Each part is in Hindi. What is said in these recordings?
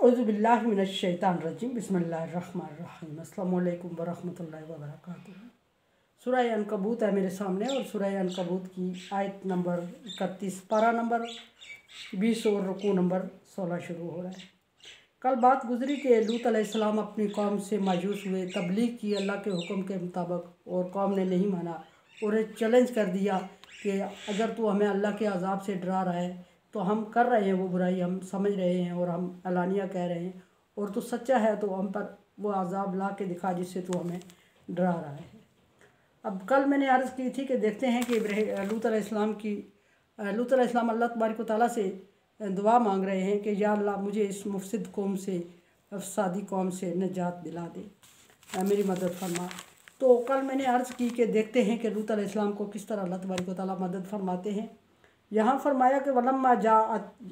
औज़ुबिल्लाहि मिनश्शैतानिर्रजीम बिस्मिल्लाहिर्रहमानिर्रहीम अस्सलामु अलैकुम वरहमतुल्लाहि वबरकातुहू। सूरह अनकबूत है मेरे सामने और सूरह अनकबूत की आयत नंबर 31 पारा नंबर 20 और रुकू नंबर 16 शुरू हो रहा है। कल बात गुजरी कि लूत अलैहिस्सलाम अपनी कौम से मायूस हुए, तबलीग की अल्लाह के हुक्म के मुताबिक और कौम ने नहीं माना और चैलेंज कर दिया कि अगर तू हमें अल्लाह के अजाब से डरा रहा है तो हम कर रहे हैं वो बुराई, हम समझ रहे हैं और हम अलानिया कह रहे हैं, और तू सच्चा है तो हम पर वो अजाब ला के दिखा जिससे तू हमें डरा रहा है। अब कल मैंने अर्ज़ की थी कि देखते हैं कि लूत अलैहिस्सलाम अल्लाह तबारक व तआला से दुआ मांग रहे हैं कि या अल्लाह मुझे इस मुफसिद कौम से, अफसादी कौम से निजात दिला दे, मेरी मदद फरमा। तो कल मैंने अर्ज़ की कि देखते हैं कि लूत अलैहिस्सलाम को किस तरह अल्लाह तबारक व तआला मदद फरमाते हैं। यहाँ फरमाया कि वलम्मा जा,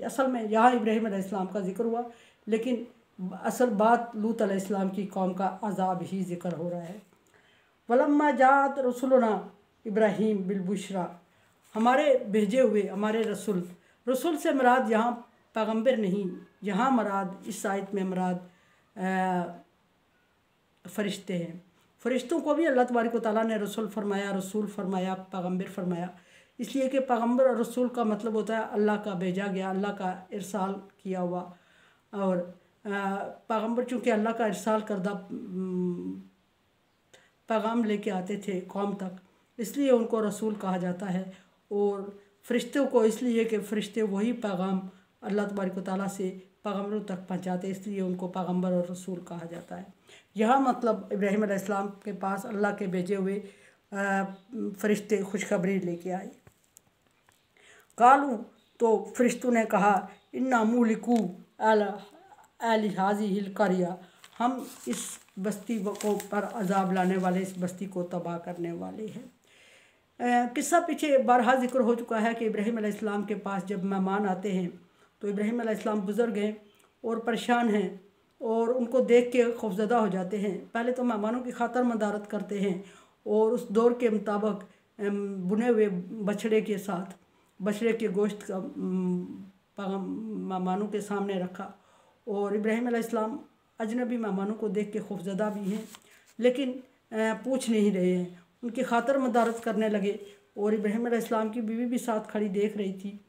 असल में यहाँ इब्राहीम अलैहिस्सलाम का जिक्र हुआ, लेकिन असल बात लूत अलैहिस्सलाम की कौम का अजाब ही जिक्र हो रहा है। वलम्मा जात रसूलुना इब्राहीम बिलबुशरा, हमारे भेजे हुए हमारे रसूल से मराद यहाँ पैगम्बर नहीं, यहाँ मराद इस आयत में मराद फ़रिश्ते हैं। फ़रिश्तों को भी अल्लाह तबारक व तआला ने रसूल फरमाया, पैगम्बर फरमाया, इसलिए कि पैगम्बर और रसूल का मतलब होता है अल्लाह का भेजा गया, अल्लाह का इरसाल किया हुआ। और पैगम्बर चूँकि अल्लाह का इरसाल करदा पैगाम लेके आते थे कौम तक, इसलिए उनको रसूल कहा जाता है। और फ़रिश्तों को इसलिए कि फ़रिश्ते वही पैगाम अल्लाह तबारक व तआला से पैगम्बरों तक पहुँचाते, इसलिए उनको पैगम्बर और रसूल कहा जाता है। यह मतलब इब्राहीम अलैहिस्सलाम के पास अल्लाह के भेजे हुए फ़रिश्ते खुशखबरी लेके आए। कालू, तो फ़रिश्तों ने कहा, इन्ना मुहलिकू अहल हाज़िहिल क़रया, हम इस बस्ती को पर अजाब लाने वाले, इस बस्ती को तबाह करने वाले हैं। किस्सा पीछे बारहा जिक्र हो चुका है कि इब्राहीम अलैहिस्सलाम के पास जब मेहमान आते हैं तो इब्राहीम अलैहिस्सलाम बुज़ुर्ग हैं और परेशान हैं और उनको देख के खौफज़दा हो जाते हैं। पहले तो मेहमानों की खातर मदारत करते हैं और उस दौर के मुताबिक बुने हुए बछड़े के साथ बछड़े के गोश्त का मेहमानों के सामने रखा। और इब्राहीम अलैहिस्सलाम अजनबी मेहमानों को देख के खौफज़दा भी हैं, लेकिन पूछ नहीं रहे हैं, उनकी खातर मदारत करने लगे। और इब्राहीम अलैहिस्सलाम की बीवी भी साथ खड़ी देख रही थी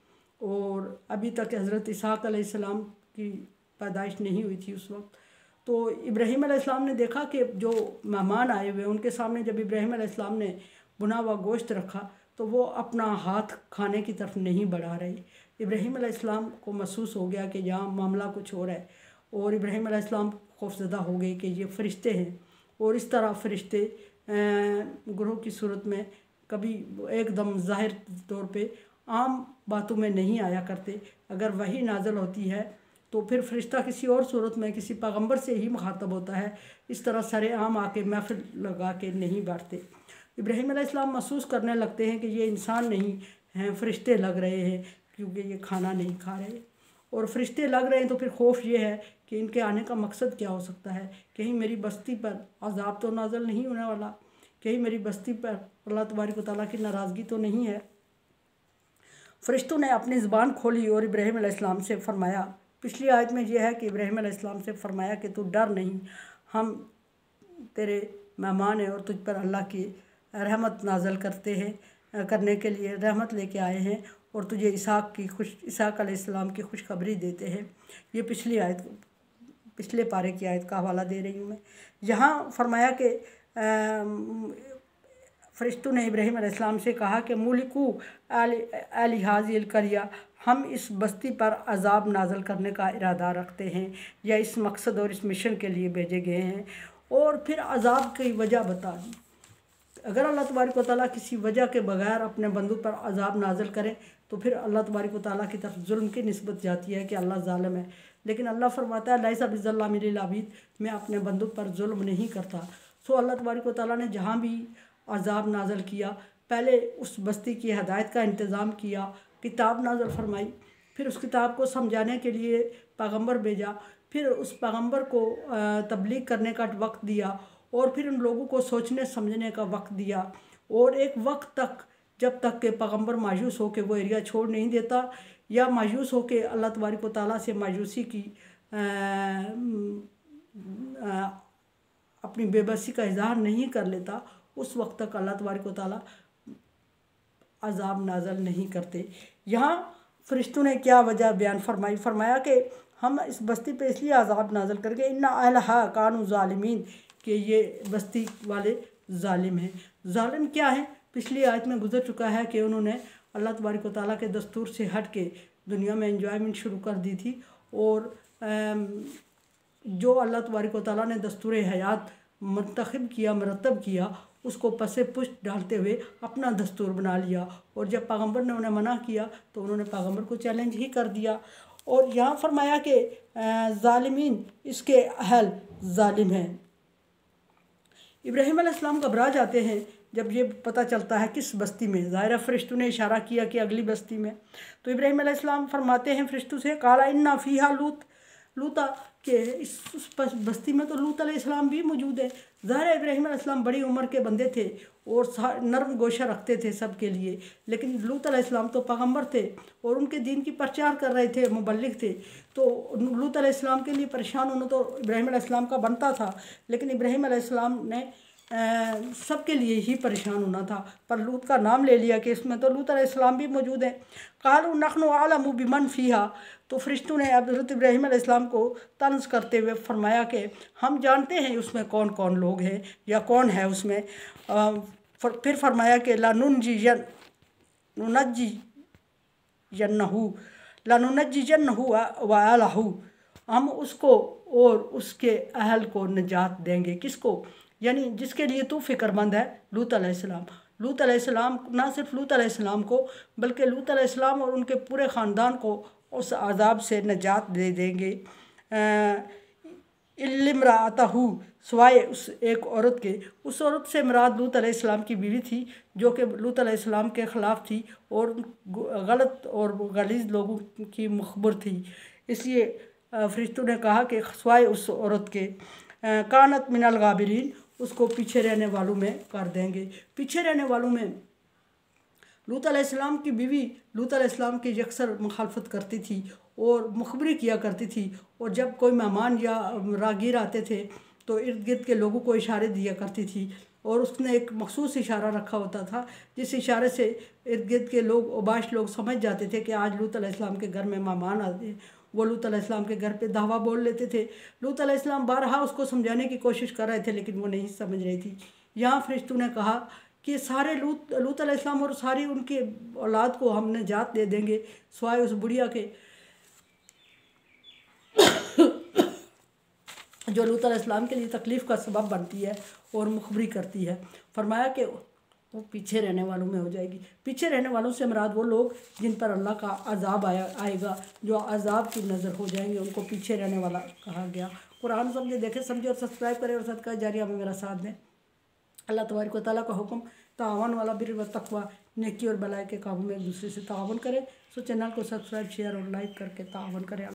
और अभी तक हज़रत इसहाक़ अलैहिस्सलाम की पैदाइश नहीं हुई थी उस वक्त। तो इब्राहीम अलैहिस्सलाम ने देखा कि जो मेहमान आए हुए उनके सामने जब इब्राहीम अलैहिस्सलाम ने बुना हुआ गोश्त रखा तो वो अपना हाथ खाने की तरफ नहीं बढ़ा रहे। इब्राहीम अलैहिस्सलाम को महसूस हो गया कि यहाँ मामला कुछ और है और इब्राहीम अलैहिस्सलाम खौफज़दा हो गए कि ये फ़रिश्ते हैं। और इस तरह फ़रिश्ते गुरोह की सूरत में कभी एकदम ज़ाहिर तौर पे आम बातों में नहीं आया करते। अगर वही नाज़िल होती है तो फिर फ़रिश्ता किसी और सूरत में किसी पैगम्बर से ही मुखातब होता है, इस तरह सरेआम आके महफिल लगा के नहीं बैठते। इब्राहीम अलैहिस्सलाम महसूस करने लगते हैं कि ये इंसान नहीं हैं, फ़रिश्ते लग रहे हैं, क्योंकि ये खाना नहीं खा रहे और फ़रिश्ते लग रहे हैं। तो फिर खौफ ये है कि इनके आने का मकसद क्या हो सकता है, कहीं मेरी बस्ती पर अजाब तो नाज़िल नहीं होने वाला, कहीं मेरी बस्ती पर अल्लाह तबारक व तआला की नाराज़गी तो नहीं है। फ़रिश्तों ने अपनी ज़ुबान खोली और इब्राहीम अलैहिस्सलाम से फरमाया, पिछली आयत में यह है कि इब्राहीम अलैहिस्सलाम से फरमाया कि तू डर नहीं, हम तेरे मेहमान हैं और तुझ पर अल्लाह की रहमत नाज़िल करने के लिए रहमत लेके आए हैं और तुझे इसहाक़ अलैहिस्सलाम की खुशखबरी देते हैं। ये पिछले पारे की आयत का हवाला दे रही हूँ मैं। यहाँ फरमाया कि फ़रिश्तों ने इब्राहीम अलैहिस्सलाम से कहा कि मुलिकू अहल हाज़िहिल क़रया, हम इस बस्ती पर अजाब नाज़िल करने का इरादा रखते हैं या इस मकसद और इस मिशन के लिए भेजे गए हैं। और फिर अजाब की वजह बता दी। अगर अल्लाह तबारक व तआला किसी वजह के बगैर अपने बंदों पर अजाब नाज़िल करे तो फिर अल्लाह तबारक व तआला की तरफ जुल्म की निस्बत जाती है कि अल्लाह ज़ालिम है। लेकिन अल्लाह फरमाता है लैसा बिज़्ज़ल्लामिल लिल अबीद, मैं अपने बंदों पर जुल्म नहीं करता। सो अल्लाह तबारक व तआला ने जहाँ भी अजाब नाज़िल किया, पहले उस बस्ती की हदायत का इंतज़ाम किया, किताब नाज़िल फरमाई, फिर उस किताब को समझाने के लिए पैगम्बर भेजा, फिर उस पैगम्बर को तबलीग करने का वक्त दिया और फिर उन लोगों को सोचने समझने का वक्त दिया। और एक वक्त तक जब तक के पैगम्बर मायूस हो के वो एरिया छोड़ नहीं देता या मायूस हो के अल्लाह तबारक व तआला से मायूसी की अपनी बेबसी का इजहार नहीं कर लेता, उस वक्त तक अल्लाह तबारक व तआला अज़ाब नाज़ल नहीं करते। यहाँ फरिश्तों ने क्या वजह बयान फरमाया कि हम इस बस्ती पे इसलिए अज़ाब नाज़ल करके इन्ना अहलहा कानू ज़ालिमीन, कि ये बस्ती वाले ज़ालिम हैं। ज़ालिम क्या है? पिछली आयत में गुजर चुका है कि उन्होंने अल्लाह तबारक व तआला के दस्तूर से हट के दुनिया में एंजॉयमेंट शुरू कर दी थी, और जो अल्लाह तबारक व तआला ने दस्तूर हयात मुंतखब किया, मरतब किया, उसको पसे पुष्ट डालते हुए अपना दस्तूर बना लिया। और जब पैगम्बर ने उन्हें मना किया तो उन्होंने पैगम्बर को चैलेंज ही कर दिया। और यहाँ फरमाया कि ज़ालिमीन, इसके अहल ज़ालिम हैं। इब्राहीम अलैहिस्सलाम घबरा जाते हैं जब ये पता चलता है किस बस्ती में। ज़ाहिर फरिश्तों ने इशारा किया कि अगली बस्ती में। तो इब्राहीम अलैहिस्सलाम फरमाते हैं फरिश्तों से, काला इन्ना फ़ीहा लूता, कि उस बस्ती में तो लूत अलैहिस्सलाम भी मौजूद है। ज़ाहिर है इब्राहीम अलैहिस्सलाम बड़ी उम्र के बंदे थे और नरम गोशा रखते थे सब के लिए, लेकिन लूत अलैहिस्सलाम तो पैगम्बर थे और उनके दीन की प्रचार कर रहे थे, मुबल्लिग थे। तो लूत अलैहिस्सलाम के लिए परेशान होना तो इब्राहीम अलैहिस्सलाम का बनता था, लेकिन इब्राहीम अलैहिस्सलाम ने सबके लिए ही परेशान होना था, पर लूत का नाम ले लिया कि इसमें तो लूत अलैहिस्सलाम भी मौजूद हैं। कालू नहनु आलमु बिमन फ़ीहा, तो फरिश्तों ने हज़रत इब्राहीम अलैहिस्सलाम को तंज़ करते हुए फरमाया कि हम जानते हैं उसमें कौन कौन लोग हैं या कौन है उसमें। फिर फरमाया कि लानुनज्जियन्नहु व अहलहु, हम उसको और उसके अहल को निजात देंगे। किसको? यानी जिसके लिए तू फ़िक्रमंद है, लूत अलैहिस्सलाम। लूत अलैहिस्सलाम, ना सिर्फ लूत अलैहिस्सलाम को बल्कि लूत अलैहिस्सलाम और उनके पूरे ख़ानदान को उस अज़ाब से निजात दे देंगे। इल्लिम्राअतहु, सिवाय उस एक औरत के। उस औरत से मुराद लूत अलैहिस्सलाम की बीवी थी, जो कि लूत अलैहिस्सलाम के ख़िलाफ़ थी और गलत और गलीज़ लोगों की मुखबिर थी। इसलिए फरिश्तों ने कहा कि सिवाय उस औरत के, कानत मिनल गाबिरीन, उसको पीछे रहने वालों में कर देंगे। पीछे रहने वालों में लूत अलैहिस्सलाम की बीवी लूत अलैहिस्सलाम की अक्सर मुखालफत करती थी और मुखबरी किया करती थी, और जब कोई मेहमान या रागीर आते थे तो इर्द गिर्द के लोगों को इशारे दिया करती थी, और उसने एक मखसूस इशारा रखा होता था जिस इशारे से इर्द गिर्द के लोग, ओबाश लोग समझ जाते थे कि आज लूत अलैहिस्सलाम के घर में मेहमान आते हैं। वो लूत अलैहिस्सलाम के घर पे दावा बोल लेते थे। लूत अलैहिस्सलाम बारहा उसको समझाने की कोशिश कर रहे थे, लेकिन वो नहीं समझ रही थी। यहाँ फरिश्तों ने कहा कि सारे लूत अलैहिस्सलाम और सारी उनकी औलाद को हम निजात दे देंगे, सिवाय उस बुढ़िया के जो लूत अलैहिस्सलाम के लिए तकलीफ़ का सबब बनती है और मुखबरी करती है। फरमाया कि वो पीछे रहने वालों में हो जाएगी। पीछे रहने वालों से मुराद वो लोग जिन पर अल्लाह का अज़ाब आएगा, जो अज़ाब की नज़र हो जाएंगे, उनको पीछे रहने वाला कहा गया। कुरान समझे, देखें, समझे और सब्सक्राइब करें और सदका जारिया में मेरा साथ दें। अल्लाह तबारक व तआला का हुक्म तावन वाला बिर व तक़वा, नेकी और भलाई के कामों में एक दूसरे से तावन करें। सो चैनल को सब्सक्राइब, शेयर और लाइक करके तावन करें।